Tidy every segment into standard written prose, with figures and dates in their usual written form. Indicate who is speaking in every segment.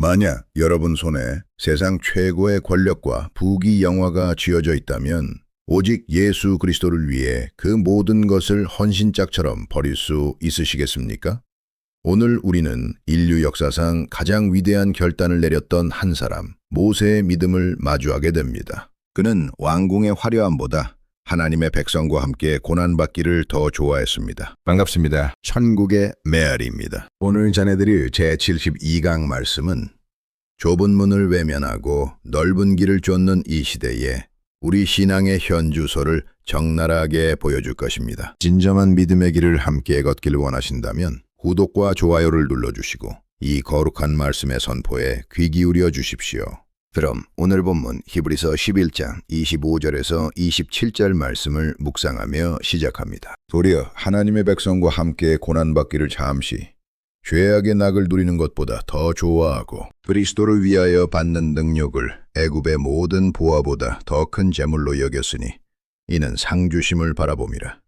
Speaker 1: 만약 여러분 손에 세상 최고의 권력과 부귀 영화가 쥐어져 있다면 오직 예수 그리스도를 위해 그 모든 것을 헌신짝처럼 버릴 수 있으시겠습니까? 오늘 우리는 인류 역사상 가장 위대한 결단을 내렸던 한 사람, 모세의 믿음을 마주하게 됩니다. 그는 왕궁의 화려함보다 하나님의 백성과 함께 고난받기를 더 좋아했습니다. 반갑습니다. 천국의 메아리입니다. 오늘 전해드릴 제72강 말씀은 좁은 문을 외면하고 넓은 길을 쫓는 이 시대에 우리 신앙의 현주소를 적나라하게 보여줄 것입니다. 진정한 믿음의 길을 함께 걷기를 원하신다면 구독과 좋아요를 눌러주시고 이 거룩한 말씀의 선포에 귀 기울여 주십시오. 그럼 오늘 본문 히브리서 11장 25절에서 27절 말씀을 묵상하며 시작합니다. 도리어 하나님의 백성과 함께 고난받기를 잠시 죄악의 낙을 누리는 것보다 더 좋아하고 그리스도를 위하여 받는 능력을 애굽의 모든 보화보다 더 큰 재물로 여겼으니 이는 상주심을 바라봄이라.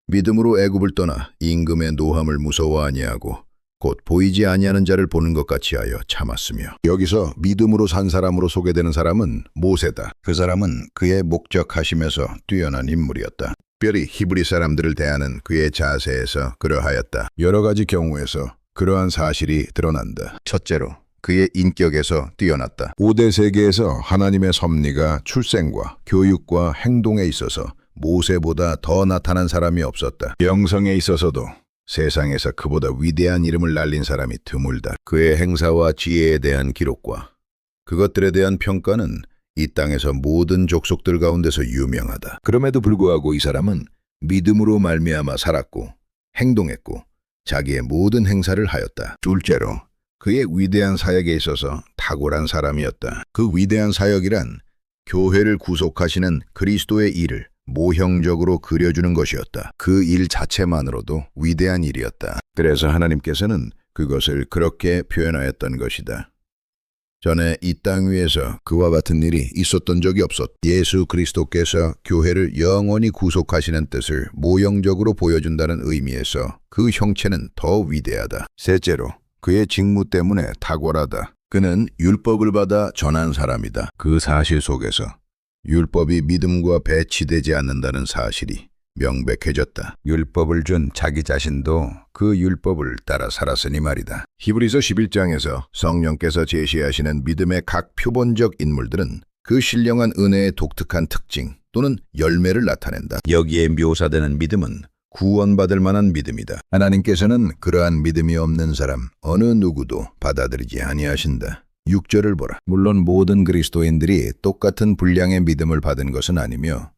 Speaker 1: 믿음으로 애굽을 떠나 임금의 노함을 무서워 아니하고 곧 보이지 아니하는 자를 보는 것 같이 하여 참았으며. 여기서 믿음으로 산 사람으로 소개되는 사람은 모세다. 그 사람은 그의 목적하심에서 뛰어난 인물이었다. 특별히 히브리 사람들을 대하는 그의 자세에서 그러하였다. 여러 가지 경우에서 그러한 사실이 드러난다. 첫째로 그의 인격에서 뛰어났다. 고대 세계에서 하나님의 섭리가 출생과 교육과 행동에 있어서 모세보다 더 나타난 사람이 없었다. 영성에 있어서도 세상에서 그보다 위대한 이름을 날린 사람이 드물다. 그의 행사와 지혜에 대한 기록과 그것들에 대한 평가는 이 땅에서 모든 족속들 가운데서 유명하다. 그럼에도 불구하고 이 사람은 믿음으로 말미암아 살았고 행동했고 자기의 모든 행사를 하였다. 둘째로 그의 위대한 사역에 있어서 탁월한 사람이었다. 그 위대한 사역이란 교회를 구속하시는 그리스도의 일을 모형적으로 그려주는 것이었다. 그 일 자체만으로도 위대한 일이었다. 그래서 하나님께서는 그것을 그렇게 표현하였던 것이다. 전에 이 땅 위에서 그와 같은 일이 있었던 적이 없었다. 예수 그리스도께서 교회를 영원히 구속하시는 뜻을 모형적으로 보여준다는 의미에서 그 형체는 더 위대하다. 셋째로 그의 직무 때문에 탁월하다. 그는 율법을 받아 전한 사람이다. 그 사실 속에서 율법이 믿음과 배치되지 않는다는 사실이 명백해졌다. 율법을 준 자기 자신도 그 율법을 따라 살았으니 말이다. 히브리서 11장에서 성령께서 제시하시는 믿음의 각 표본적 인물들은 그 신령한 은혜의 독특한 특징 또는 열매를 나타낸다. 여기에 묘사되는 믿음은 구원받을 만한 믿음이다. 하나님께서는 그러한 믿음이 없는 사람 어느 누구도 받아들이지 아니하신다. 6절을 보라. 물론 모든 그리스도인들이 똑같은 분량의 믿음을 받은 것은 아니며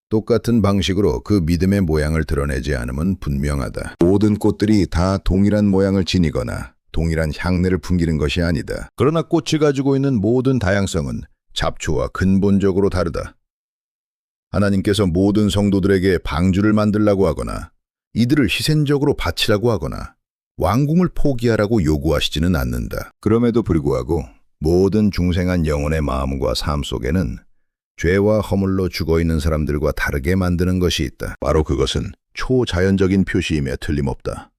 Speaker 1: 똑같은 방식으로 그 믿음의 모양을 드러내지 않음은 분명하다. 모든 꽃들이 다 동일한 모양을 지니거나 동일한 향내를 풍기는 것이 아니다. 그러나 꽃이 가지고 있는 모든 다양성은 잡초와 근본적으로 다르다. 하나님께서 모든 성도들에게 방주를 만들라고 하거나 이들을 희생적으로 바치라고 하거나 왕궁을 포기하라고 요구하시지는 않는다. 그럼에도 불구하고 모든 중생한 영혼의 마음과 삶 속에는 죄와 허물로 죽어있는 사람들과 다르게 만드는 것이 있다. 바로 그것은 초자연적인 표시임에 틀림없다.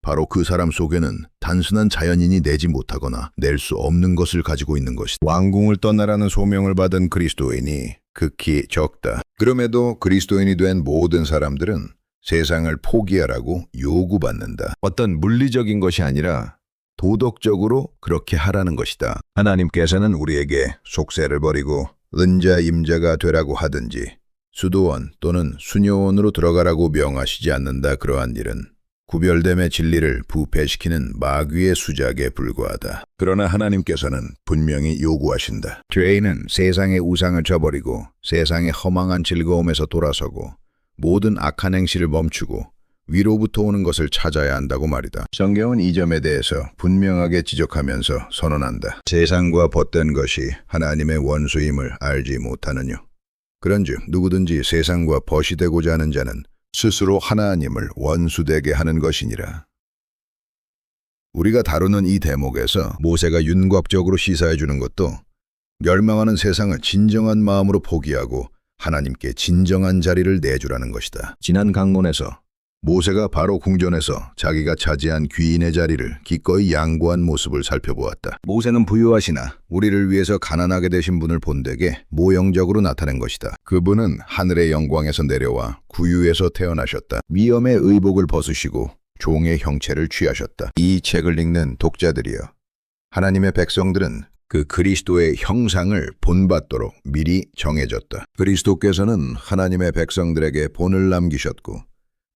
Speaker 1: 바로 그 사람 속에는 단순한 자연인이 내지 못하거나 낼 수 없는 것을 가지고 있는 것이다. 왕궁을 떠나라는 소명을 받은 그리스도인이 극히 적다. 그럼에도 그리스도인이 된 모든 사람들은 세상을 포기하라고 요구받는다. 어떤 물리적인 것이 아니라 도덕적으로 그렇게 하라는 것이다. 하나님께서는 우리에게 속세를 버리고 은자 임자가 되라고 하든지 수도원 또는 수녀원으로 들어가라고 명하시지 않는다. 그러한 일은 구별됨의 진리를 부패시키는 마귀의 수작에 불과하다. 그러나 하나님께서는 분명히 요구하신다. 죄인은 세상의 우상을 저버리고 세상의 허망한 즐거움에서 돌아서고 모든 악한 행실을 멈추고 위로부터 오는 것을 찾아야 한다고 말이다. 성경은 이 점에 대해서 분명하게 지적하면서 선언한다. 세상과 벗된 것이 하나님의 원수임을 알지 못하느뇨. 그런즉 누구든지 세상과 벗이 되고자 하는 자는 스스로 하나님을 원수되게 하는 것이니라. 우리가 다루는 이 대목에서 모세가 윤곽적으로 시사해 주는 것도 멸망하는 세상을 진정한 마음으로 포기하고 하나님께 진정한 자리를 내주라는 것이다. 지난 강론에서 모세가 바로 궁전에서 자기가 차지한 귀인의 자리를 기꺼이 양보한 모습을 살펴보았다. 모세는 부유하시나 우리를 위해서 가난하게 되신 분을 본되게 모형적으로 나타낸 것이다. 그분은 하늘의 영광에서 내려와 구유에서 태어나셨다. 미엄의 의복을 벗으시고 종의 형체를 취하셨다. 이 책을 읽는 독자들이여, 하나님의 백성들은 그 그리스도의 형상을 본받도록 미리 정해졌다. 그리스도께서는 하나님의 백성들에게 본을 남기셨고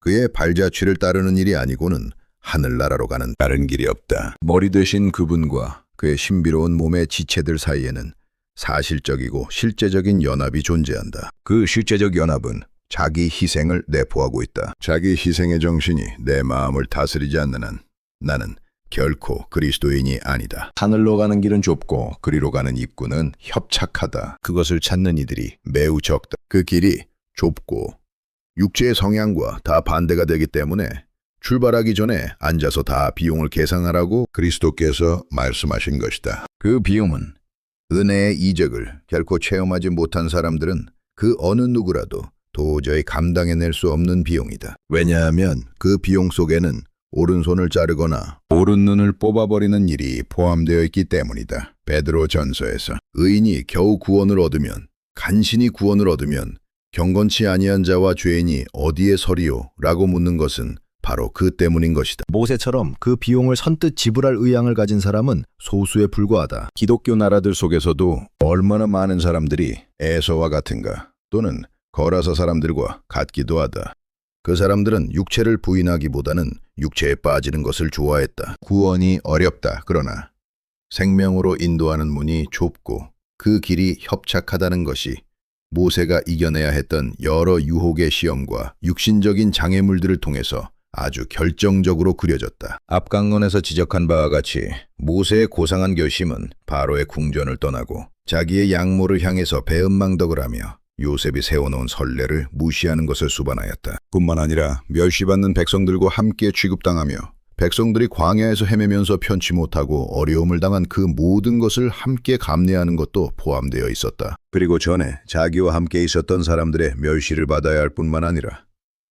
Speaker 1: 그의 발자취를 따르는 일이 아니고는 하늘나라로 가는 다른 길이 없다. 머리 되신 그분과 그의 신비로운 몸의 지체들 사이에는 사실적이고 실제적인 연합이 존재한다. 그 실제적 연합은 자기 희생을 내포하고 있다. 자기 희생의 정신이 내 마음을 다스리지 않는 한 나는 결코 그리스도인이 아니다. 하늘로 가는 길은 좁고 그리로 가는 입구는 협착하다. 그것을 찾는 이들이 매우 적다. 그 길이 좁고 육체의 성향과 다 반대가 되기 때문에 출발하기 전에 앉아서 다 비용을 계산하라고 그리스도께서 말씀하신 것이다. 그 비용은 은혜의 이적을 결코 체험하지 못한 사람들은 그 어느 누구라도 도저히 감당해낼 수 없는 비용이다. 왜냐하면 그 비용 속에는 오른손을 자르거나 오른눈을 뽑아버리는 일이 포함되어 있기 때문이다. 베드로 전서에서 의인이 겨우 구원을 얻으면, 간신히 구원을 얻으면 경건치 아니한 자와 죄인이 어디에 서리요? 라고 묻는 것은 바로 그 때문인 것이다.
Speaker 2: 모세처럼 그 비용을 선뜻 지불할 의향을 가진 사람은 소수에 불과하다.
Speaker 1: 기독교 나라들 속에서도 얼마나 많은 사람들이 에서와 같은가 또는 거라사 사람들과 같기도 하다. 그 사람들은 육체를 부인하기보다는 육체에 빠지는 것을 좋아했다. 구원이 어렵다. 그러나 생명으로 인도하는 문이 좁고 그 길이 협착하다는 것이 모세가 이겨내야 했던 여러 유혹의 시험과 육신적인 장애물들을 통해서 아주 결정적으로 그려졌다. 앞강론에서 지적한 바와 같이 모세의 고상한 결심은 바로의 궁전을 떠나고 자기의 양모를 향해서 배은망덕을 하며 요셉이 세워놓은 선례를 무시하는 것을 수반하였다. 뿐만 아니라 멸시받는 백성들과 함께 취급당하며 백성들이 광야에서 헤매면서 편치 못하고 어려움을 당한 그 모든 것을 함께 감내하는 것도 포함되어 있었다. 그리고 전에 자기와 함께 있었던 사람들의 멸시를 받아야 할 뿐만 아니라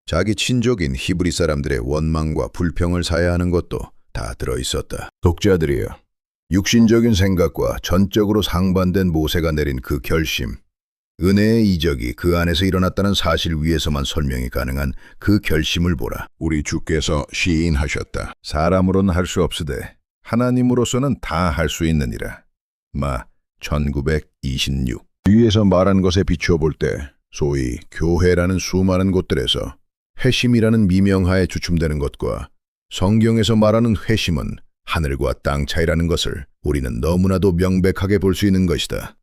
Speaker 1: 자기 친족인 히브리 사람들의 원망과 불평을 사야 하는 것도 다 들어있었다. 독자들이여, 육신적인 생각과 전적으로 상반된 모세가 내린 그 결심, 은혜의 이적이 그 안에서 일어났다는 사실 위에서만 설명이 가능한 그 결심을 보라. 우리 주께서 시인하셨다. 사람으로는 할 수 없으되 하나님으로서는 다 할 수 있느니라. 마 1926. 위에서 말한 것에 비추어 볼 때 소위 교회라는 수많은 곳들에서 회심이라는 미명하에 주춤되는 것과 성경에서 말하는 회심은 하늘과 땅 차이라는 것을 우리는 너무나도 명백하게 볼 수 있는 것이다.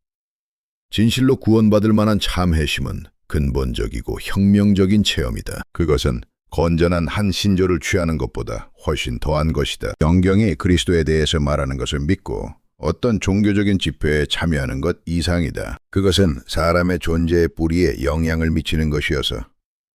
Speaker 1: 진실로 구원받을 만한 참 회심은 근본적이고 혁명적인 체험이다. 그것은 건전한 한 신조를 취하는 것보다 훨씬 더한 것이다. 성경이 그리스도에 대해서 말하는 것을 믿고 어떤 종교적인 집회에 참여하는 것 이상이다. 그것은 사람의 존재의 뿌리에 영향을 미치는 것이어서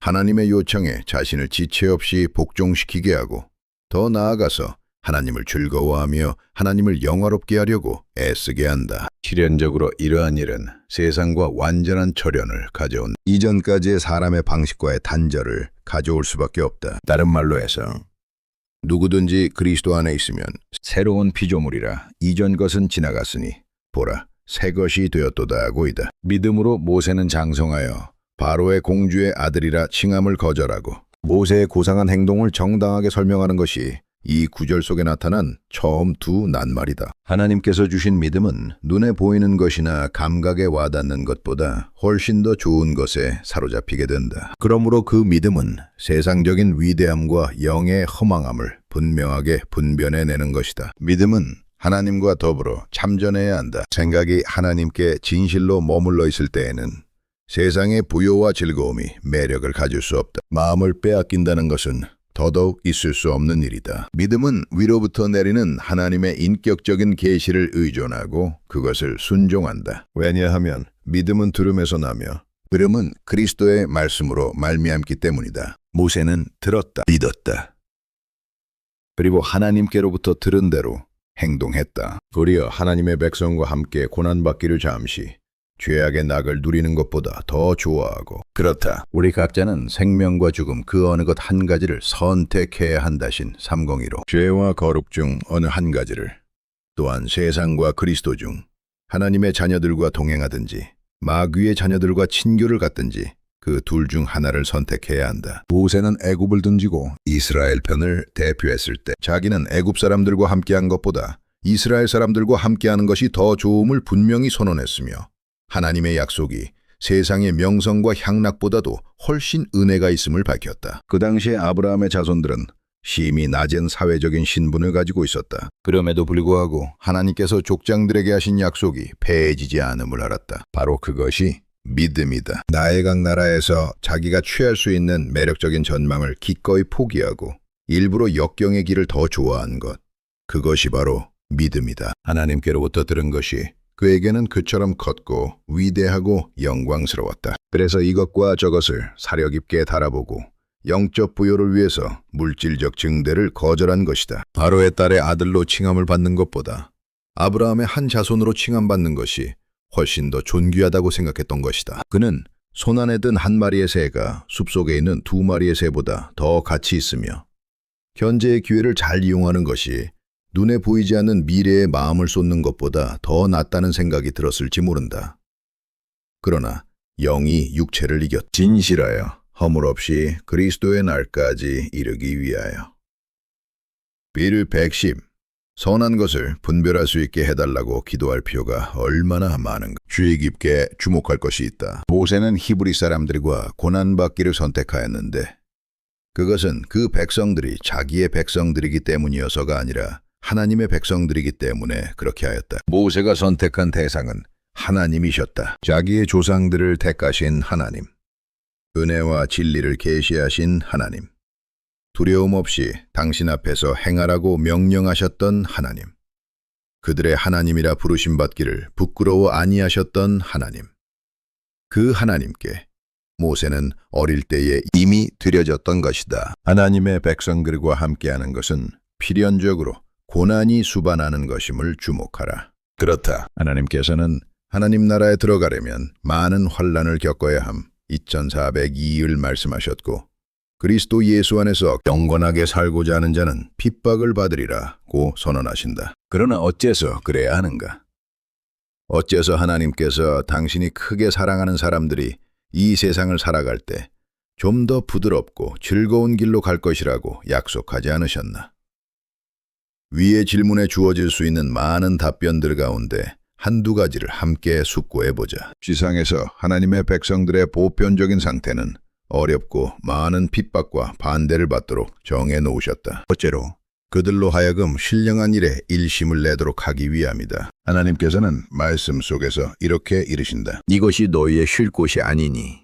Speaker 1: 하나님의 요청에 자신을 지체 없이 복종시키게 하고 더 나아가서 하나님을 즐거워하며 하나님을 영화롭게 하려고 애쓰게 한다. 실현적으로 이러한 일은 세상과 완전한 절연을 가져온 이전까지의 사람의 방식과의 단절을 가져올 수밖에 없다. 다른 말로 해서 누구든지 그리스도 안에 있으면 새로운 피조물이라 이전 것은 지나갔으니 보라 새 것이 되었도다 하고이다. 믿음으로 모세는 장성하여 바로의 공주의 아들이라 칭함을 거절하고 모세의 고상한 행동을 정당하게 설명하는 것이 이 구절 속에 나타난 처음 두 낱말이다. 하나님께서 주신 믿음은 눈에 보이는 것이나 감각에 와닿는 것보다 훨씬 더 좋은 것에 사로잡히게 된다. 그러므로 그 믿음은 세상적인 위대함과 영의 허망함을 분명하게 분별해내는 것이다. 믿음은 하나님과 더불어 참전해야 한다. 생각이 하나님께 진실로 머물러 있을 때에는 세상의 부요와 즐거움이 매력을 가질 수 없다. 마음을 빼앗긴다는 것은 더더욱 있을 수 없는 일이다. 믿음은 위로부터 내리는 하나님의 인격적인 계시를 의존하고 그것을 순종한다. 왜냐하면 믿음은 들음에서 나며 들음은 그리스도의 말씀으로 말미암기 때문이다. 모세는 들었다, 믿었다. 그리고 하나님께로부터 들은 대로 행동했다. 도리어 하나님의 백성과 함께 고난받기를 잠시 죄악의 낙을 누리는 것보다 더 좋아하고 그렇다. 우리 각자는 생명과 죽음 그 어느 것 한 가지를 선택해야 한다신 301호. 죄와 거룩 중 어느 한 가지를, 또한 세상과 그리스도 중 하나님의 자녀들과 동행하든지 마귀의 자녀들과 친교를 갖든지 그 둘 중 하나를 선택해야 한다. 모세는 애굽을 등지고 이스라엘 편을 대표했을 때 자기는 애굽 사람들과 함께한 것보다 이스라엘 사람들과 함께하는 것이 더 좋음을 분명히 선언했으며, 하나님의 약속이 세상의 명성과 향락보다도 훨씬 은혜가 있음을 밝혔다. 그 당시에 아브라함의 자손들은 심히 낮은 사회적인 신분을 가지고 있었다. 그럼에도 불구하고 하나님께서 족장들에게 하신 약속이 폐해지지 않음을 알았다. 바로 그것이 믿음이다. 나의 각 나라에서 자기가 취할 수 있는 매력적인 전망을 기꺼이 포기하고 일부러 역경의 길을 더 좋아한 것, 그것이 바로 믿음이다. 하나님께로부터 들은 것이 그에게는 그처럼 컸고 위대하고 영광스러웠다. 그래서 이것과 저것을 사려 깊게 달아보고 영적 부요를 위해서 물질적 증대를 거절한 것이다. 바로의 딸의 아들로 칭함을 받는 것보다 아브라함의 한 자손으로 칭함받는 것이 훨씬 더 존귀하다고 생각했던 것이다. 그는 손안에 든 한 마리의 새가 숲속에 있는 두 마리의 새보다 더 가치 있으며, 현재의 기회를 잘 이용하는 것이 눈에 보이지 않는 미래에 마음을 쏟는 것보다 더 낫다는 생각이 들었을지 모른다. 그러나 영이 육체를 이겼, 진실하여 허물 없이 그리스도의 날까지 이르기 위하여. 빌 110. 선한 것을 분별할 수 있게 해달라고 기도할 필요가 얼마나 많은가. 주의 깊게 주목할 것이 있다. 모세는 히브리 사람들과 고난받기를 선택하였는데 그것은 그 백성들이 자기의 백성들이기 때문이어서가 아니라 하나님의 백성들이기 때문에 그렇게 하였다. 모세가 선택한 대상은 하나님이셨다. 자기의 조상들을 택하신 하나님, 은혜와 진리를 계시하신 하나님, 두려움 없이 당신 앞에서 행하라고 명령하셨던 하나님, 그들의 하나님이라 부르심 받기를 부끄러워 아니하셨던 하나님, 그 하나님께 모세는 어릴 때에 이미 드려졌던 것이다. 하나님의 백성들과 함께하는 것은 필연적으로 고난이 수반하는 것임을 주목하라. 그렇다. 하나님께서는 하나님 나라에 들어가려면 많은 환난을 겪어야 함 2402일 말씀하셨고, 그리스도 예수 안에서 영원하게 살고자 하는 자는 핍박을 받으리라고 선언하신다. 그러나 어째서 그래야 하는가? 어째서 하나님께서 당신이 크게 사랑하는 사람들이 이 세상을 살아갈 때 좀 더 부드럽고 즐거운 길로 갈 것이라고 약속하지 않으셨나? 위의 질문에 주어질 수 있는 많은 답변들 가운데 한두 가지를 함께 숙고해보자. 지상에서 하나님의 백성들의 보편적인 상태는 어렵고 많은 핍박과 반대를 받도록 정해놓으셨다. 첫째로, 그들로 하여금 신령한 일에 일심을 내도록 하기 위함이다. 하나님께서는 말씀 속에서 이렇게 이르신다. 이것이 너희의 쉴 곳이 아니니.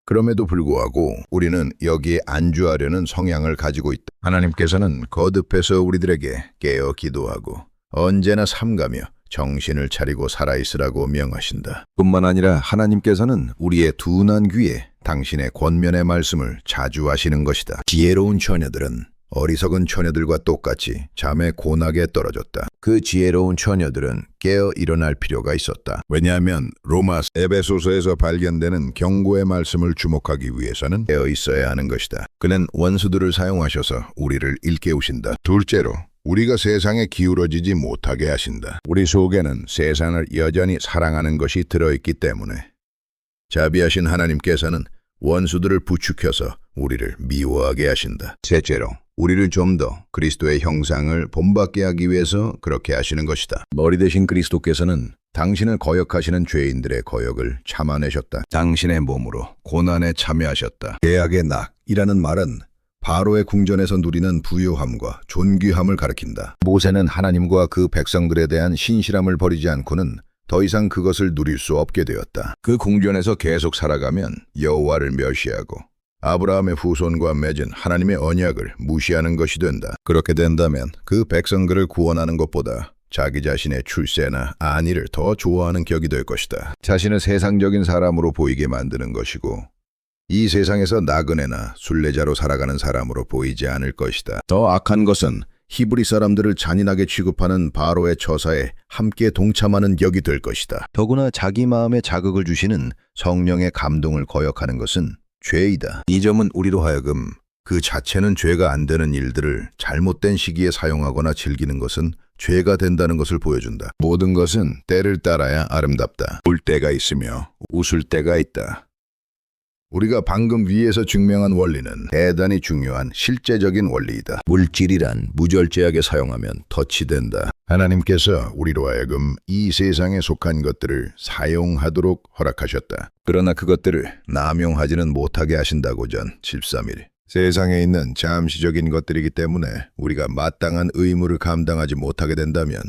Speaker 1: 그럼에도 불구하고 우리는 여기에 안주하려는 성향을 가지고 있다. 하나님께서는 거듭해서 우리들에게 깨어 기도하고 언제나 삼가며 정신을 차리고 살아있으라고 명하신다. 뿐만 아니라 하나님께서는 우리의 둔한 귀에 당신의 권면의 말씀을 자주 하시는 것이다. 지혜로운 처녀들은 어리석은 처녀들과 똑같이 잠에 고나게 떨어졌다. 그 지혜로운 처녀들은 깨어 일어날 필요가 있었다. 왜냐하면 로마 에베소서에서 발견되는 경고의 말씀을 주목하기 위해서는 깨어 있어야 하는 것이다. 그는 원수들을 사용하셔서 우리를 일깨우신다. 둘째로, 우리가 세상에 기울어지지 못하게 하신다. 우리 속에는 세상을 여전히 사랑하는 것이 들어있기 때문에 자비하신 하나님께서는 원수들을 부추겨서 우리를 미워하게 하신다. 셋째로, 우리를 좀 더 그리스도의 형상을 본받게 하기 위해서 그렇게 하시는 것이다. 머리 대신 그리스도께서는 당신을 거역하시는 죄인들의 거역을 참아내셨다. 당신의 몸으로 고난에 참여하셨다. 계약의 낙이라는 말은 바로의 궁전에서 누리는 부요함과 존귀함을 가리킨다. 모세는 하나님과 그 백성들에 대한 신실함을 버리지 않고는 더 이상 그것을 누릴 수 없게 되었다. 그 궁전에서 계속 살아가면 여호와를 멸시하고 아브라함의 후손과 맺은 하나님의 언약을 무시하는 것이 된다. 그렇게 된다면 그 백성들을 구원하는 것보다 자기 자신의 출세나 안위를 더 좋아하는 격이 될 것이다. 자신을 세상적인 사람으로 보이게 만드는 것이고, 이 세상에서 나그네나 순례자로 살아가는 사람으로 보이지 않을 것이다. 더 악한 것은 히브리 사람들을 잔인하게 취급하는 바로의 처사에 함께 동참하는 격이 될 것이다.
Speaker 2: 더구나 자기 마음에 자극을 주시는 성령의 감동을 거역하는 것은 죄이다.
Speaker 1: 이 점은 우리로 하여금 그 자체는 죄가 안 되는 일들을 잘못된 시기에 사용하거나 즐기는 것은 죄가 된다는 것을 보여준다. 모든 것은 때를 따라야 아름답다. 울 때가 있으며 웃을 때가 있다. 우리가 방금 위에서 증명한 원리는 대단히 중요한 실제적인 원리이다. 물질이란 무절제하게 사용하면 덫이 된다. 하나님께서 우리로 하여금 이 세상에 속한 것들을 사용하도록 허락하셨다. 그러나 그것들을 남용하지는 못하게 하신다고 전 13일. 세상에 있는 잠시적인 것들이기 때문에 우리가 마땅한 의무를 감당하지 못하게 된다면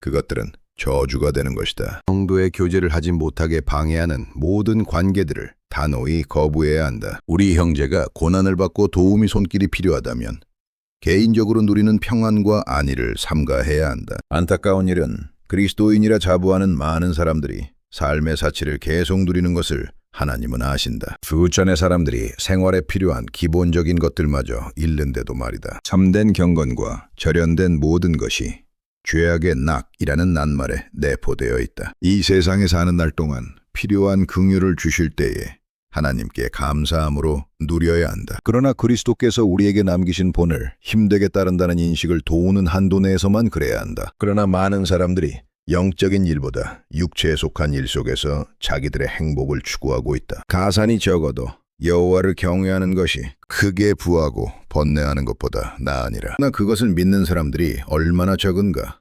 Speaker 1: 그것들은 저주가 되는 것이다. 성도의 교제를 하지 못하게 방해하는 모든 관계들을 단호히 거부해야 한다. 우리 형제가 고난을 받고 도움이 손길이 필요하다면 개인적으로 누리는 평안과 안위를 삼가해야 한다. 안타까운 일은 그리스도인이라 자부하는 많은 사람들이 삶의 사치를 계속 누리는 것을 하나님은 아신다. 수천의 사람들이 생활에 필요한 기본적인 것들마저 잃는데도 말이다. 참된 경건과 절연된 모든 것이 죄악의 낙이라는 낱말에 내포되어 있다. 이 세상에 사는 날 동안 필요한 긍휼을 주실 때에 하나님께 감사함으로 누려야 한다. 그러나 그리스도께서 우리에게 남기신 본을 힘되게 따른다는 인식을 도우는 한도 내에서만 그래야 한다. 그러나 많은 사람들이 영적인 일보다 육체에 속한 일 속에서 자기들의 행복을 추구하고 있다. 가산이 적어도 여호와를 경외하는 것이 크게 부하고 번뇌하는 것보다 나으니라. 그러나 그것을 믿는 사람들이 얼마나 적은가.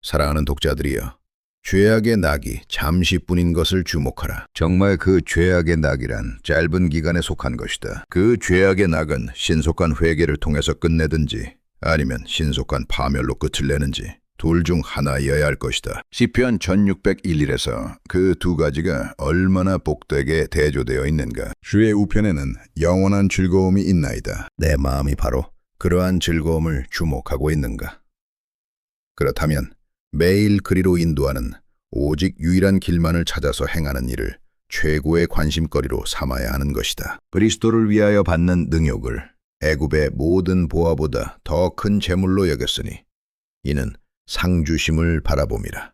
Speaker 1: 사랑하는 독자들이여, 죄악의 낙이 잠시뿐인 것을 주목하라. 정말 그 죄악의 낙이란 짧은 기간에 속한 것이다. 그 죄악의 낙은 신속한 회개를 통해서 끝내든지 아니면 신속한 파멸로 끝을 내는지 둘 중 하나여야 할 것이다. 시편 1601일에서 그 두 가지가 얼마나 복되게 대조되어 있는가. 주의 우편에는 영원한 즐거움이 있나이다. 내 마음이 바로 그러한 즐거움을 주목하고 있는가. 그렇다면 매일 그리로 인도하는 오직 유일한 길만을 찾아서 행하는 일을 최고의 관심거리로 삼아야 하는 것이다. 그리스도를 위하여 받는 능욕을 애굽의 모든 보화보다 더 큰 재물로 여겼으니 이는 상주심을 바라봄이라.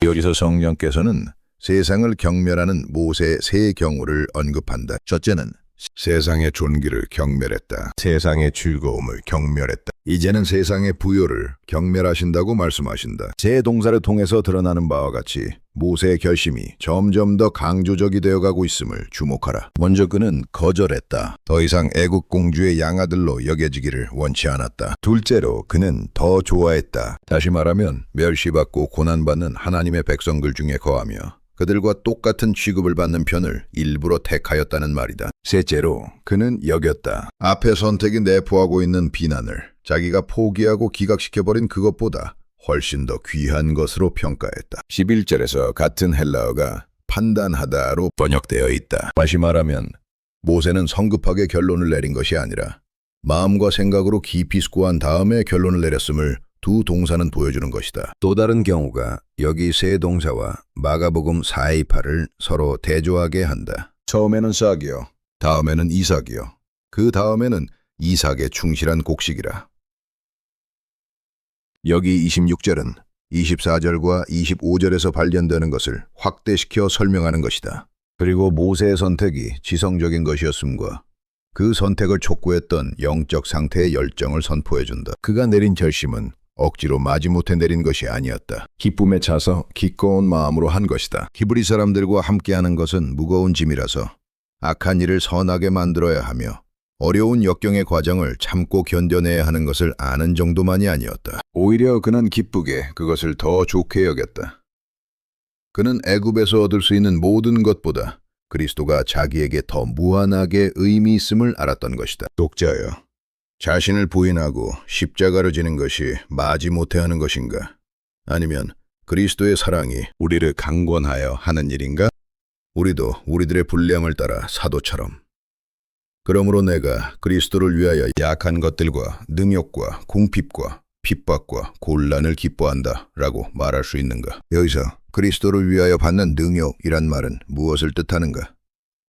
Speaker 1: 여기서 성령께서는 세상을 경멸하는 모세의 세 경우를 언급한다. 첫째는 세상의 존귀를 경멸했다. 세상의 즐거움을 경멸했다. 이제는 세상의 부요를 경멸하신다고 말씀하신다. 제 동사를 통해서 드러나는 바와 같이 모세의 결심이 점점 더 강조적이 되어가고 있음을 주목하라. 먼저 그는 거절했다. 더 이상 애국 공주의 양아들로 여겨지기를 원치 않았다. 둘째로 그는 더 좋아했다. 다시 말하면 멸시받고 고난받는 하나님의 백성들 중에 거하며 그들과 똑같은 취급을 받는 편을 일부러 택하였다는 말이다. 셋째로 그는 여겼다. 앞에 선택이 내포하고 있는 비난을 자기가 포기하고 기각시켜버린 그것보다 훨씬 더 귀한 것으로 평가했다. 11절에서 같은 헬라어가 판단하다로 번역되어 있다. 다시 말하면 모세는 성급하게 결론을 내린 것이 아니라 마음과 생각으로 깊이 숙고한 다음에 결론을 내렸음을 두 동사는 보여주는 것이다. 또 다른 경우가 여기 세 동사와 마가복음 428을 서로 대조하게 한다. 처음에는 싹이요, 다음에는 이삭이요, 그 다음에는 이삭의 충실한 곡식이라. 여기 26절은 24절과 25절에서 발견되는 것을 확대시켜 설명하는 것이다. 그리고 모세의 선택이 지성적인 것이었음과 그 선택을 촉구했던 영적 상태의 열정을 선포해준다. 그가 내린 결심은 억지로 마지못해 내린 것이 아니었다. 기쁨에 차서 기꺼운 마음으로 한 것이다. 히브리 사람들과 함께하는 것은 무거운 짐이라서 악한 일을 선하게 만들어야 하며 어려운 역경의 과정을 참고 견뎌내야 하는 것을 아는 정도만이 아니었다. 오히려 그는 기쁘게 그것을 더 좋게 여겼다. 그는 애굽에서 얻을 수 있는 모든 것보다 그리스도가 자기에게 더 무한하게 의미 있음을 알았던 것이다. 독자여, 자신을 부인하고 십자가를 지는 것이 마지못해 하는 것인가? 아니면 그리스도의 사랑이 우리를 강권하여 하는 일인가? 우리도 우리들의 분량을 따라 사도처럼. 그러므로 내가 그리스도를 위하여 약한 것들과 능욕과 궁핍과 핍박과 곤란을 기뻐한다 라고 말할 수 있는가? 여기서 그리스도를 위하여 받는 능욕이란 말은 무엇을 뜻하는가?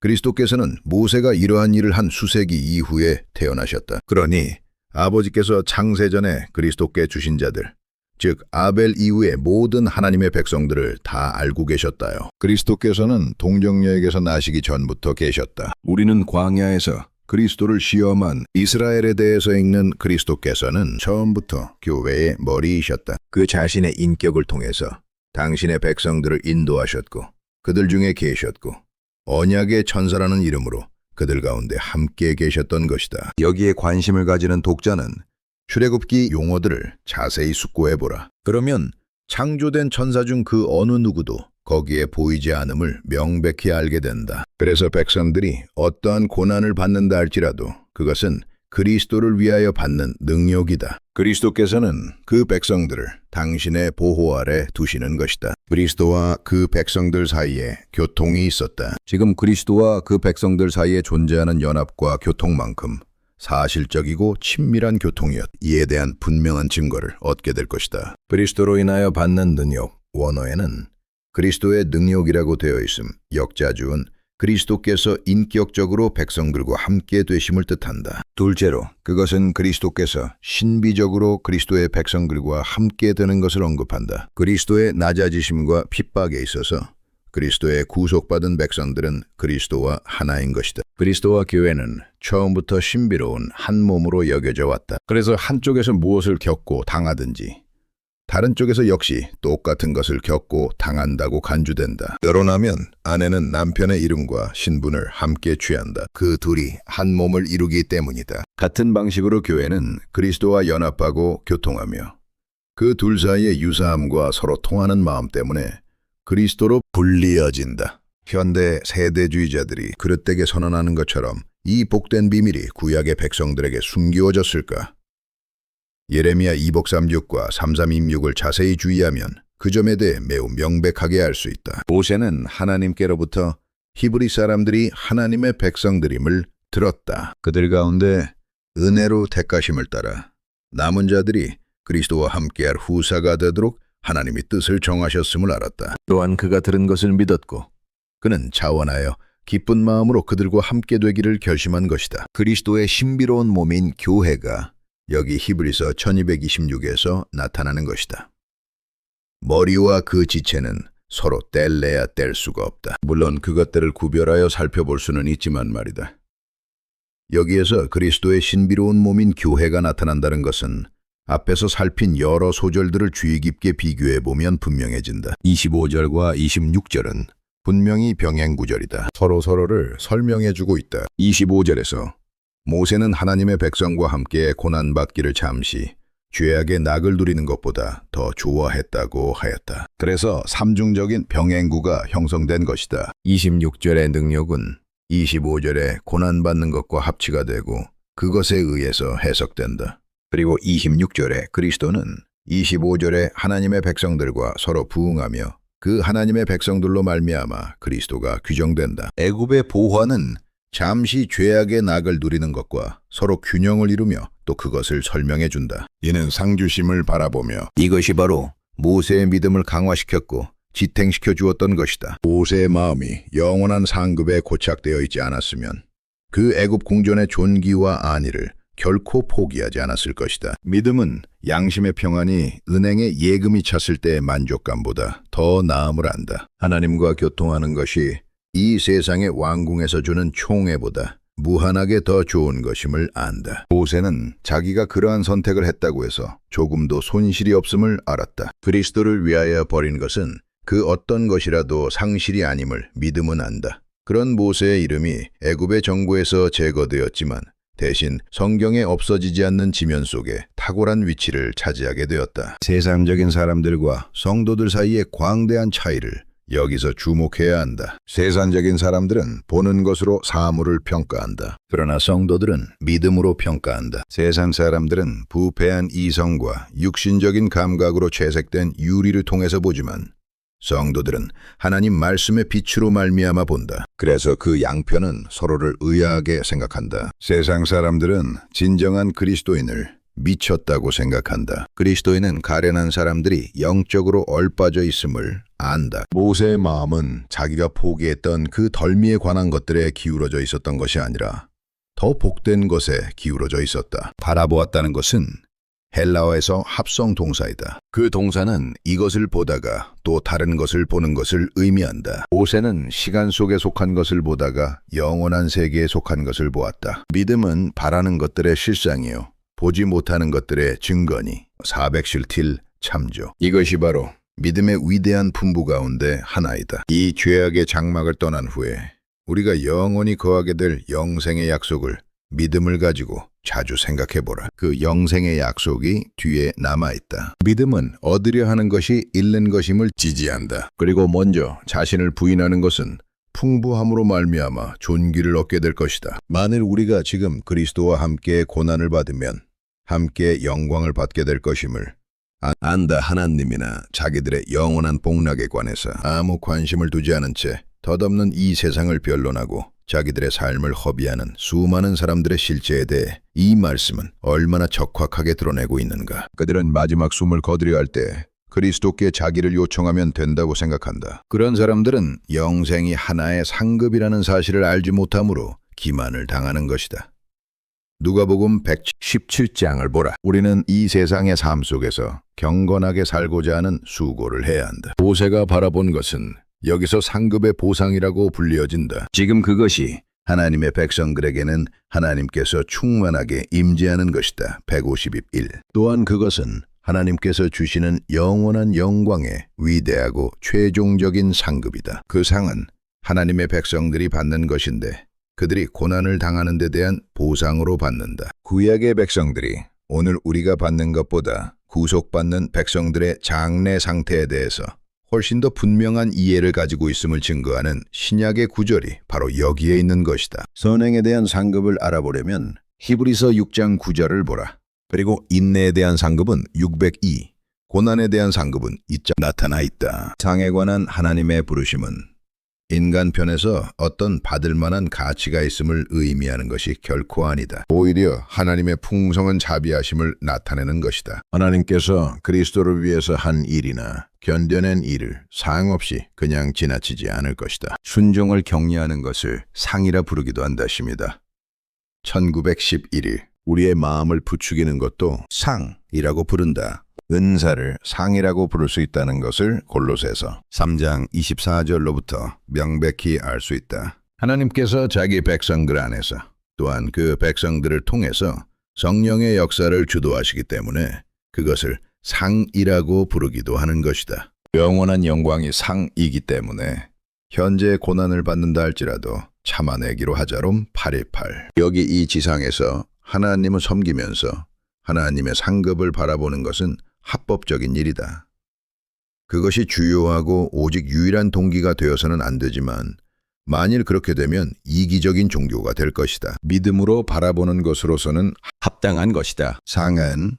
Speaker 1: 그리스도께서는 모세가 이러한 일을 한 수세기 이후에 태어나셨다. 그러니 아버지께서 창세전에 그리스도께 주신 자들, 즉 아벨 이후의 모든 하나님의 백성들을 다 알고 계셨다요. 그리스도께서는 동정녀에게서 나시기 전부터 계셨다. 우리는 광야에서 그리스도를 시험한 이스라엘에 대해서 읽는 그리스도께서는 처음부터 교회의 머리이셨다. 그 자신의 인격을 통해서 당신의 백성들을 인도하셨고 그들 중에 계셨고 언약의 천사라는 이름으로 그들 가운데 함께 계셨던 것이다. 여기에 관심을 가지는 독자는 출애굽기 용어들을 자세히 숙고해보라. 그러면 창조된 천사 중 그 어느 누구도 거기에 보이지 않음을 명백히 알게 된다. 그래서 백성들이 어떠한 고난을 받는다 할지라도 그것은 그리스도를 위하여 받는 능력이다. 그리스도께서는 그 백성들을 당신의 보호 아래 두시는 것이다. 그리스도와 그 백성들 사이에 교통이 있었다. 지금 그리스도와 그 백성들 사이에 존재하는 연합과 교통만큼 사실적이고 친밀한 교통이었. 이에 대한 분명한 증거를 얻게 될 것이다. 그리스도로 인하여 받는 능력, 원어에는 그리스도의 능력이라고 되어 있음. 역자주은 그리스도께서 인격적으로 백성들과 함께 되심을 뜻한다. 둘째로 그것은 그리스도께서 신비적으로 그리스도의 백성들과 함께 되는 것을 언급한다. 그리스도의 낮아지심과 핍박에 있어서 그리스도의 구속받은 백성들은 그리스도와 하나인 것이다. 그리스도와 교회는 처음부터 신비로운 한 몸으로 여겨져 왔다. 그래서 한쪽에서 무엇을 겪고 당하든지 다른 쪽에서 역시 똑같은 것을 겪고 당한다고 간주된다. 결혼하면 아내는 남편의 이름과 신분을 함께 취한다. 그 둘이 한 몸을 이루기 때문이다. 같은 방식으로 교회는 그리스도와 연합하고 교통하며 그 둘 사이의 유사함과 서로 통하는 마음 때문에 그리스도로 분리어진다. 현대 세대주의자들이 그릇되게 선언하는 것처럼 이 복된 비밀이 구약의 백성들에게 숨기워졌을까? 예레미야 236과 3326을 자세히 주의하면 그 점에 대해 매우 명백하게 알 수 있다. 모세는 하나님께로부터 히브리 사람들이 하나님의 백성들임을 들었다. 그들 가운데 은혜로 택하심을 따라 남은 자들이 그리스도와 함께할 후사가 되도록 하나님이 뜻을 정하셨음을 알았다. 또한 그가 들은 것을 믿었고 그는 자원하여 기쁜 마음으로 그들과 함께 되기를 결심한 것이다. 그리스도의 신비로운 몸인 교회가 여기 히브리서 1226에서 나타나는 것이다. 머리와 그 지체는 서로 뗄래야 뗄 수가 없다. 물론 그것들을 구별하여 살펴볼 수는 있지만 말이다. 여기에서 그리스도의 신비로운 몸인 교회가 나타난다는 것은 앞에서 살핀 여러 소절들을 주의 깊게 비교해보면 분명해진다. 25절과 26절은 분명히 병행구절이다. 서로를 설명해주고 있다. 25절에서 모세는 하나님의 백성과 함께 고난받기를 잠시 죄악의 낙을 누리는 것보다 더 좋아했다고 하였다. 그래서 삼중적인 병행구가 형성된 것이다. 26절의 능력은 25절의 고난받는 것과 합치가 되고 그것에 의해서 해석된다. 그리고 26절의 그리스도는 25절의 하나님의 백성들과 서로 부응하며 그 하나님의 백성들로 말미암아 그리스도가 규정된다. 애굽의 보화는 잠시 죄악의 낙을 누리는 것과 서로 균형을 이루며 또 그것을 설명해준다. 이는 상주심을 바라보며 이것이 바로 모세의 믿음을 강화시켰고 지탱시켜 주었던 것이다. 모세의 마음이 영원한 상급에 고착되어 있지 않았으면 그 애굽 궁전의 존귀와 안위를 결코 포기하지 않았을 것이다. 믿음은 양심의 평안이 은행에 예금이 찼을 때의 만족감보다 더 나음을 안다. 하나님과 교통하는 것이 이 세상의 왕궁에서 주는 총애보다 무한하게 더 좋은 것임을 안다. 모세는 자기가 그러한 선택을 했다고 해서 조금도 손실이 없음을 알았다. 그리스도를 위하여 버린 것은 그 어떤 것이라도 상실이 아님을 믿음은 안다. 그런 모세의 이름이 애굽의 정부에서 제거되었지만 대신 성경에 없어지지 않는 지면 속에 탁월한 위치를 차지하게 되었다. 세상적인 사람들과 성도들 사이의 광대한 차이를 여기서 주목해야 한다. 세상적인 사람들은 보는 것으로 사물을 평가한다. 그러나 성도들은 믿음으로 평가한다. 세상 사람들은 부패한 이성과 육신적인 감각으로 채색된 유리를 통해서 보지만 성도들은 하나님 말씀의 빛으로 말미암아 본다. 그래서 그 양편은 서로를 의아하게 생각한다. 세상 사람들은 진정한 그리스도인을 미쳤다고 생각한다. 그리스도인은 가련한 사람들이 영적으로 얼빠져 있음을 안다. 모세의 마음은 자기가 포기했던 그 덜미에 관한 것들에 기울어져 있었던 것이 아니라 더 복된 것에 기울어져 있었다. 바라보았다는 것은 헬라어에서 합성 동사이다. 그 동사는 이것을 보다가 또 다른 것을 보는 것을 의미한다. 모세는 시간 속에 속한 것을 보다가 영원한 세계에 속한 것을 보았다. 믿음은 바라는 것들의 실상이요 보지 못하는 것들의 증거니. 400실틸 참조. 이것이 바로 믿음의 위대한 분부 가운데 하나이다. 이 죄악의 장막을 떠난 후에 우리가 영원히 거하게 될 영생의 약속을 믿음을 가지고 자주 생각해보라. 그 영생의 약속이 뒤에 남아있다. 믿음은 얻으려 하는 것이 잃는 것임을 지지한다. 그리고 먼저 자신을 부인하는 것은 풍부함으로 말미암아 존귀를 얻게 될 것이다. 만일 우리가 지금 그리스도와 함께 고난을 받으면 함께 영광을 받게 될 것임을 안다. 하나님이나 자기들의 영원한 복락에 관해서 아무 관심을 두지 않은 채 덧없는 이 세상을 변론하고 자기들의 삶을 허비하는 수많은 사람들의 실체에 대해 이 말씀은 얼마나 적확하게 드러내고 있는가. 그들은 마지막 숨을 거두려 할 때 그리스도께 자기를 요청하면 된다고 생각한다. 그런 사람들은 영생이 하나의 상급이라는 사실을 알지 못함으로 기만을 당하는 것이다. 누가복음 117장을 보라. 우리는 이 세상의 삶 속에서 경건하게 살고자 하는 수고를 해야 한다. 모세가 바라본 것은 여기서 상급의 보상이라고 불리어진다. 지금 그것이 하나님의 백성들에게는 하나님께서 충만하게 임재하는 것이다. 151. 또한 그것은 하나님께서 주시는 영원한 영광의 위대하고 최종적인 상급이다. 그 상은 하나님의 백성들이 받는 것인데 그들이 고난을 당하는 데 대한 보상으로 받는다. 구약의 백성들이 오늘 우리가 받는 것보다 구속받는 백성들의 장래 상태에 대해서 훨씬 더 분명한 이해를 가지고 있음을 증거하는 신약의 구절이 바로 여기에 있는 것이다. 선행에 대한 상급을 알아보려면 히브리서 6장 9절을 보라. 그리고 인내에 대한 상급은 602, 고난에 대한 상급은 2장 나타나 있다. 상에 관한 하나님의 부르심은 인간 편에서 어떤 받을 만한 가치가 있음을 의미하는 것이 결코 아니다. 오히려 하나님의 풍성한 자비하심을 나타내는 것이다. 하나님께서 그리스도를 위해서 한 일이나 견뎌낸 일을 상 없이 그냥 지나치지 않을 것이다. 순종을 격려하는 것을 상이라 부르기도 한다십니다. 1911일 우리의 마음을 부추기는 것도 상이라고 부른다. 은사를 상이라고 부를 수 있다는 것을 골로새서 3장 24절로부터 명백히 알 수 있다. 하나님께서 자기 백성들 안에서 또한 그 백성들을 통해서 성령의 역사를 주도하시기 때문에 그것을 상이라고 부르기도 하는 것이다. 영원한 영광이 상이기 때문에 현재 고난을 받는다 할지라도 참아내기로 하자롬 8.18. 여기 이 지상에서 하나님을 섬기면서 하나님의 상급을 바라보는 것은 합법적인 일이다. 그것이 주요하고 오직 유일한 동기가 되어서는 안 되지만 만일 그렇게 되면 이기적인 종교가 될 것이다. 믿음으로 바라보는 것으로서는 합당한 것이다. 상은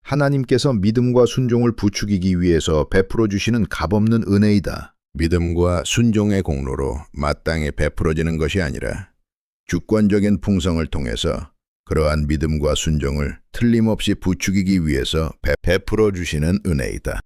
Speaker 1: 하나님께서 믿음과 순종을 부추기기 위해서 베풀어 주시는 값없는 은혜이다. 믿음과 순종의 공로로 마땅히 베풀어지는 것이 아니라 주권적인 풍성을 통해서 그러한 믿음과 순종을 틀림없이 부추기기 위해서 베풀어 주시는 은혜이다.